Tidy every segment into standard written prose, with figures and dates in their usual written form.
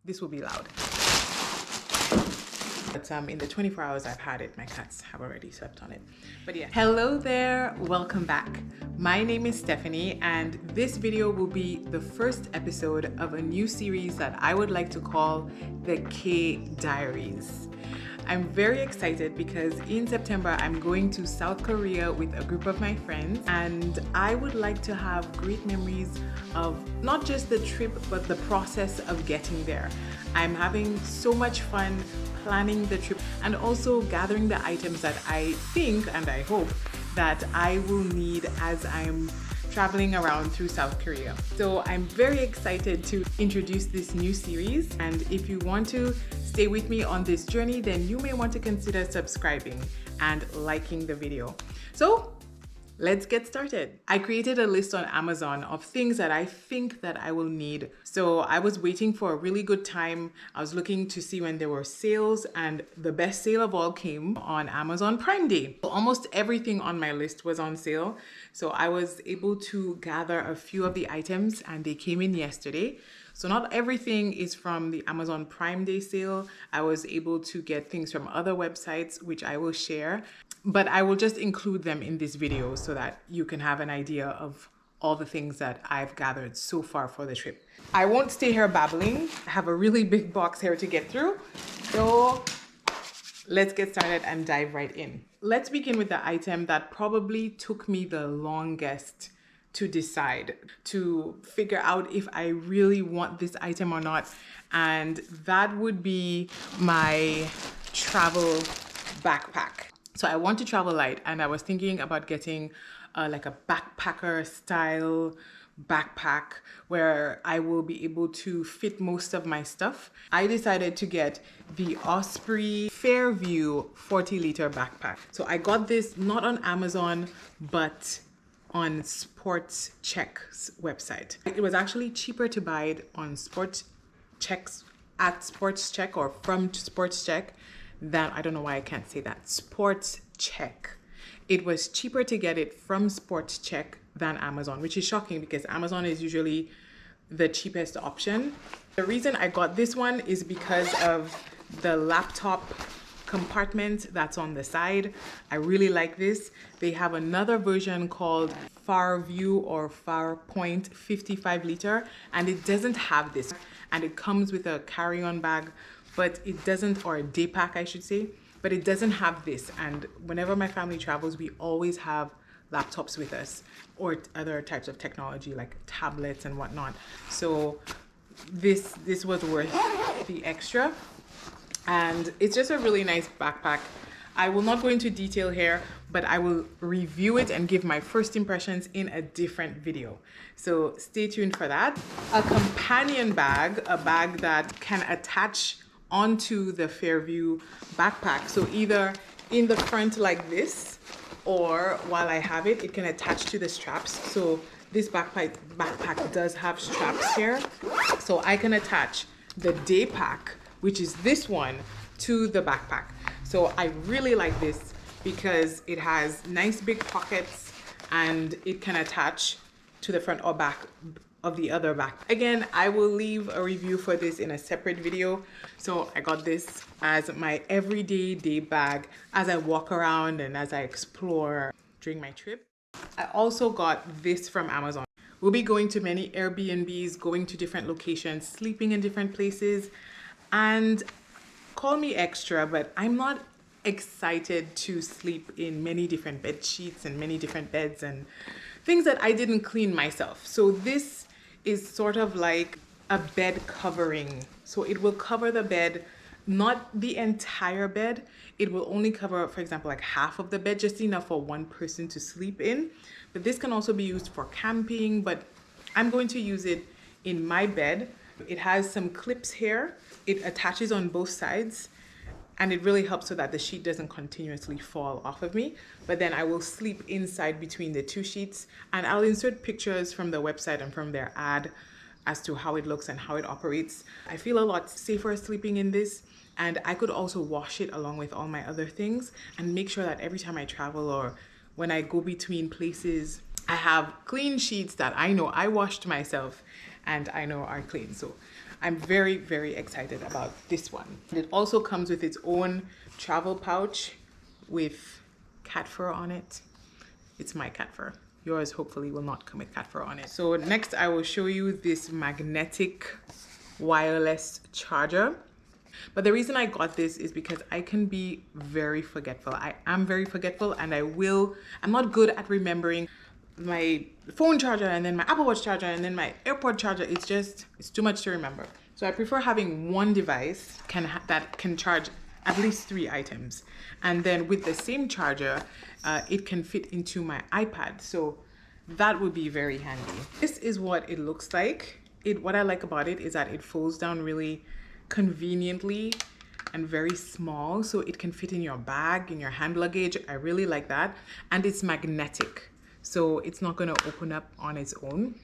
This will be loud. But in the 24 hours I've had it, my cats have already slept on it. But yeah. Hello there, welcome back. My name is Stephanie, and this video will be the first episode of a new series that I would like to call the K Diaries. I'm very excited because in September I'm going to South Korea with a group of my friends, and I would like to have great memories of not just the trip but the process of getting there. I'm having so much fun planning the trip and also gathering the items that I think and I hope that I will need as I'm traveling around through South Korea. So I'm very excited to introduce this new series, and if you want to stay with me on this journey, then you may want to consider subscribing and liking the video. So let's get started. I created a list on Amazon of things that I think that I will need. So I was waiting for a really good time. I was looking to see when there were sales, and the best sale of all came on Amazon Prime Day. Almost everything on my list was on sale. So I was able to gather a few of the items, and they came in yesterday. So not everything is from the Amazon Prime Day sale. I was able to get things from other websites, which I will share, but I will just include them in this video so that you can have an idea of all the things that I've gathered so far for the trip. I won't stay here babbling. I have a really big box here to get through. So let's get started and dive right in. Let's begin with the item that probably took me the longest to decide, to figure out if I really want this item or not. And that would be my travel backpack. So I want to travel light, and I was thinking about getting like a backpacker style backpack where I will be able to fit most of my stuff. I decided to get the Osprey Fairview 40-liter backpack. So I got this not on Amazon, but on Sports Check's website. It was actually cheaper to buy it on Sports Check's at Sports Check or from Sports Check than, I don't know why I can't say that, Sports Check. It was cheaper to get it from Sports Check than Amazon, which is shocking because Amazon is usually the cheapest option. The reason I got this one is because of the laptop compartment that's on the side. I really like this. They have another version called Fairview or Farpoint 55-liter, and it doesn't have this, and it comes with a carry-on bag, but it doesn't, or a day pack I should say, but it doesn't have this. And whenever my family travels, we always have laptops with us or other types of technology like tablets and whatnot. So this was worth the extra. And it's just a really nice backpack. I will not go into detail here, but I will review it and give my first impressions in a different video. So stay tuned for that. A companion bag, a bag that can attach onto the Fairview backpack. So either in the front like this, or while I have it, it can attach to the straps. So this backpack does have straps here. So I can attach the day pack, which is this one, to the backpack. So I really like this because it has nice big pockets and it can attach to the front or back of the other back. Again, I will leave a review for this in a separate video. So I got this as my everyday day bag as I walk around and as I explore during my trip. I also got this from Amazon. We'll be going to many Airbnbs, going to different locations, sleeping in different places. And call me extra, but I'm not excited to sleep in many different bed sheets and many different beds and things that I didn't clean myself. So this is sort of like a bed covering. So it will cover the bed, not the entire bed. It will only cover, for example, like half of the bed, just enough for one person to sleep in. But this can also be used for camping, but I'm going to use it in my bed. It has some clips here. It attaches on both sides, and it really helps so that the sheet doesn't continuously fall off of me. But then I will sleep inside between the two sheets, and I'll insert pictures from the website and from their ad as to how it looks and how it operates. I feel a lot safer sleeping in this, and I could also wash it along with all my other things and make sure that every time I travel or when I go between places, I have clean sheets that I know I washed myself and I know are clean. So I'm very, very excited about this one. It also comes with its own travel pouch with cat fur on it. It's my cat fur. Yours hopefully will not come with cat fur on it. So next I will show you this magnetic wireless charger. But the reason I got this is because I can be very forgetful. I am very forgetful, and I'm not good at remembering my phone charger and then my Apple Watch charger and then my AirPod charger. It's too much to remember. So I prefer having one device that can charge at least 3 items. And then with the same charger, it can fit into my iPad. So that would be very handy. This is what it looks like. What I like about it is that it folds down really conveniently and very small, so it can fit in your bag, in your hand luggage. I really like that. And it's magnetic, so it's not going to open up on its own.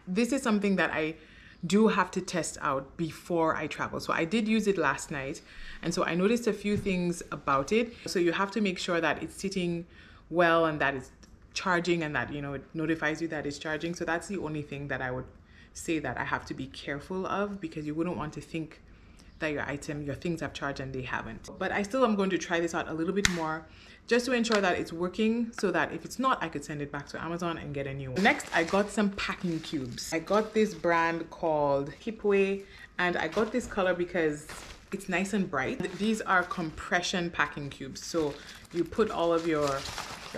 This is something that I do have to test out before I travel. So I did use it last night, and so I noticed a few things about it. So you have to make sure that it's sitting well and that it's charging, and that, you know, it notifies you that it's charging. So that's the only thing that I would say that I have to be careful of, because you wouldn't want to think that your things have charged and they haven't. But I still am going to try this out a little bit more just to ensure that it's working, so that if it's not, I could send it back to Amazon and get a new one. Next, I got some packing cubes. I got this brand called Cipway, and I got this color because it's nice and bright. These are compression packing cubes. So you put all of your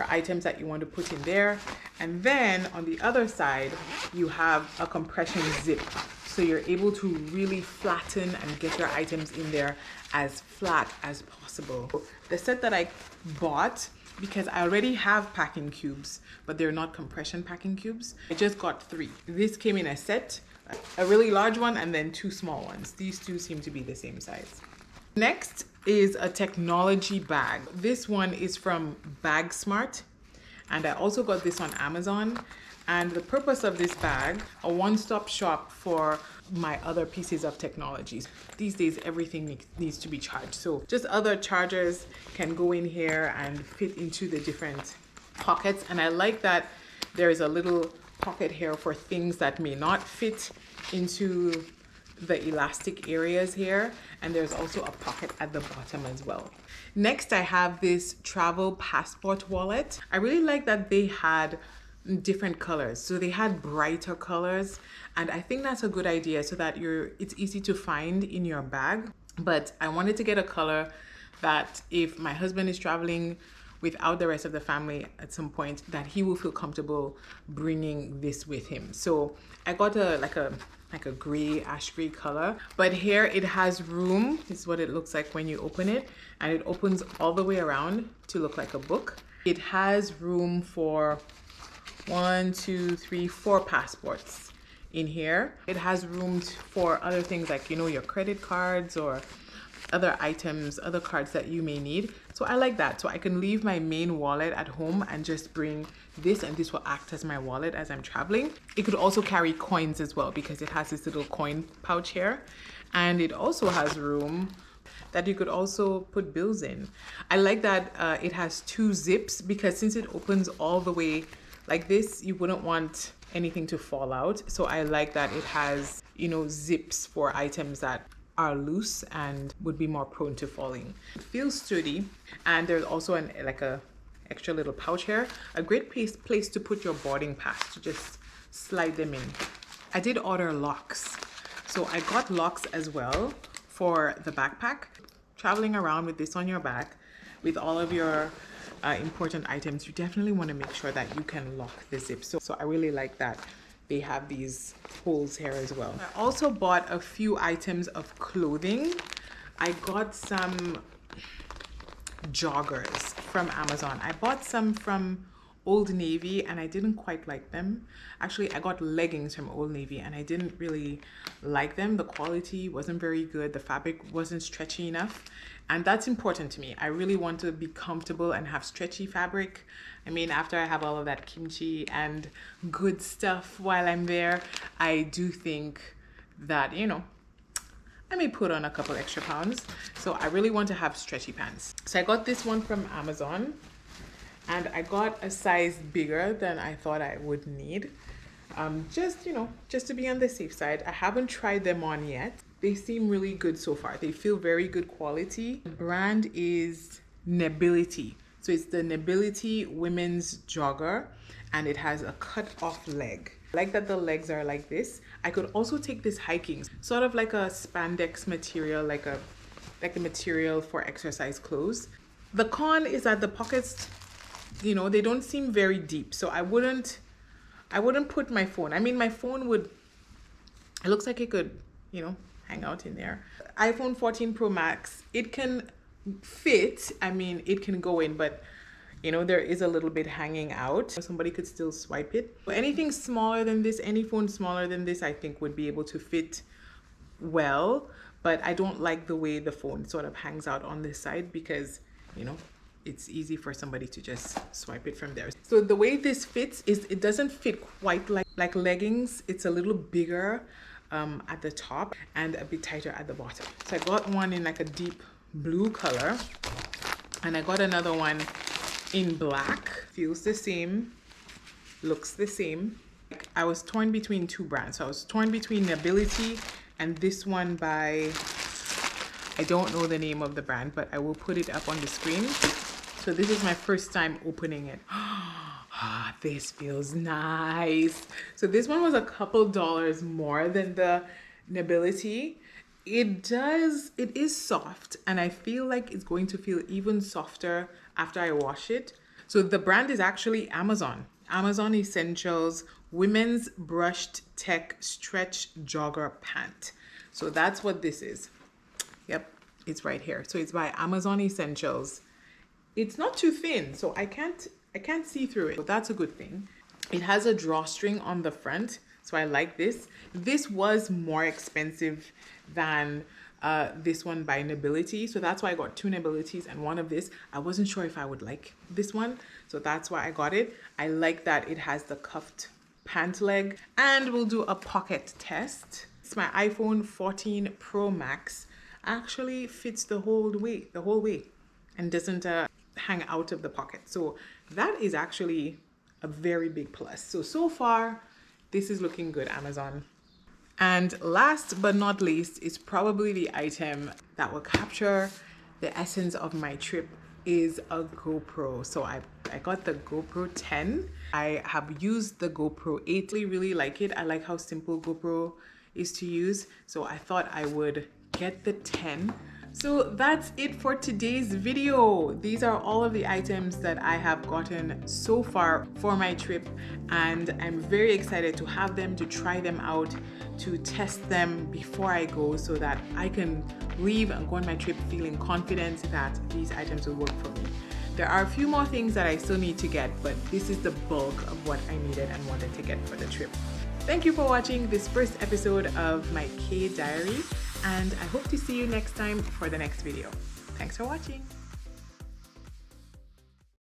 items that you want to put in there, and then on the other side you have a compression zip, so you're able to really flatten and get your items in there as flat as possible. The set that I bought, because I already have packing cubes, but they're not compression packing cubes, I just got 3. This came in a set, a really large one and then 2 small ones. These 2 seem to be the same size. Next is a technology bag. This one is from Bagsmart, and I also got this on Amazon. And the purpose of this bag, a one-stop shop for my other pieces of technologies. These days everything needs to be charged, so just other chargers can go in here and fit into the different pockets. And I like that there is a little pocket here for things that may not fit into the elastic areas here, and there's also a pocket at the bottom as well. Next, I have this travel passport wallet. I really like that they had different colors, so they had brighter colors, and I think that's a good idea, so that it's easy to find in your bag. But I wanted to get a color that if my husband is traveling without the rest of the family at some point, that he will feel comfortable bringing this with him. So I got like a gray, ash gray color, but here it has room. This is what it looks like when you open it, and it opens all the way around to look like a book. It has room for 1, 2, 3, 4 passports in here. It has room for other things like, you know, your credit cards or other items, other cards that you may need. So I like that. So I can leave my main wallet at home and just bring this, and this will act as my wallet as I'm traveling. It could also carry coins as well, because it has this little coin pouch here, and it also has room that you could also put bills in. I like that it has 2 zips, because since it opens all the way like this, you wouldn't want anything to fall out. So I like that it has, you know, zips for items that are loose and would be more prone to falling. It feels sturdy, and there's also like a extra little pouch here. A great place to put your boarding pass, to just slide them in. I did order locks, so I got locks as well for the backpack. Traveling around with this on your back with all of your important items, you definitely want to make sure that you can lock the zip. So I really like that they have these holes here as well. I also bought a few items of clothing. I got some joggers from Amazon. I bought some from Old Navy and I didn't quite like them. Actually, I got leggings from Old Navy and I didn't really like them. The quality wasn't very good. The fabric wasn't stretchy enough. And that's important to me. I really want to be comfortable and have stretchy fabric. I mean, after I have all of that kimchi and good stuff while I'm there, I do think that, you know, I may put on a couple extra pounds. So I really want to have stretchy pants. So I got this one from Amazon and I got a size bigger than I thought I would need. just, you know, just to be on the safe side. I haven't tried them on yet. They seem really good so far. They feel very good quality. The brand is Nebility. So it's the Nebility women's jogger, and it has a cut off leg. I like that the legs are like this. I could also take this hiking, sort of like a spandex material, like the material for exercise clothes. The con is that the pockets, you know, they don't seem very deep. So I wouldn't put my phone. I mean, my phone would, it looks like it could, you know, hang out in there. iPhone 14 Pro Max, it can fit. I mean, it can go in, but you know, there is a little bit hanging out. Somebody could still swipe it. Anything smaller than this, any phone smaller than this, I think would be able to fit well. But I don't like the way the phone sort of hangs out on this side because, you know, it's easy for somebody to just swipe it from there. So the way this fits is it doesn't fit quite like leggings. It's a little bigger at the top and a bit tighter at the bottom. So I got one in like a deep blue color, and I got another one in black. Feels the same, looks the same. I was torn between two brands. So I was torn between Nebility and this one by, I don't know the name of the brand, but I will put it up on the screen. So this is my first time opening it. This feels nice. So this one was a couple dollars more than the Nebility. It is soft, and I feel like it's going to feel even softer after I wash it. So the brand is actually Amazon Essentials Women's Brushed Tech Stretch Jogger Pant. So that's what this is. Yep, it's right here. So it's by Amazon Essentials. It's not too thin, so I can't see through it. But that's a good thing. It has a drawstring on the front, so I like this. This was more expensive than this one by Nebility, so that's why I got two Nebilities and one of this. I wasn't sure if I would like this one, so that's why I got it. I like that it has the cuffed pant leg, and we'll do a pocket test. It's my iPhone 14 Pro Max. Actually fits the whole way, and doesn't hang out of the pocket. So that is actually a very big plus. So far, this is looking good, Amazon. And last but not least is probably the item that will capture the essence of my trip is a GoPro. So I got the GoPro10. I have used the GoPro 8. I really like it. I like how simple GoPro is to use. So I thought I would get the 10. So that's it for today's video. These are all of the items that I have gotten so far for my trip, and I'm very excited to have them, to try them out, to test them before I go, so that I can leave and go on my trip feeling confident that these items will work for me. There are a few more things that I still need to get, but this is the bulk of what I needed and wanted to get for the trip. Thank you for watching this first episode of my K Diary, and I hope to see you next time for the next video. Thanks for watching.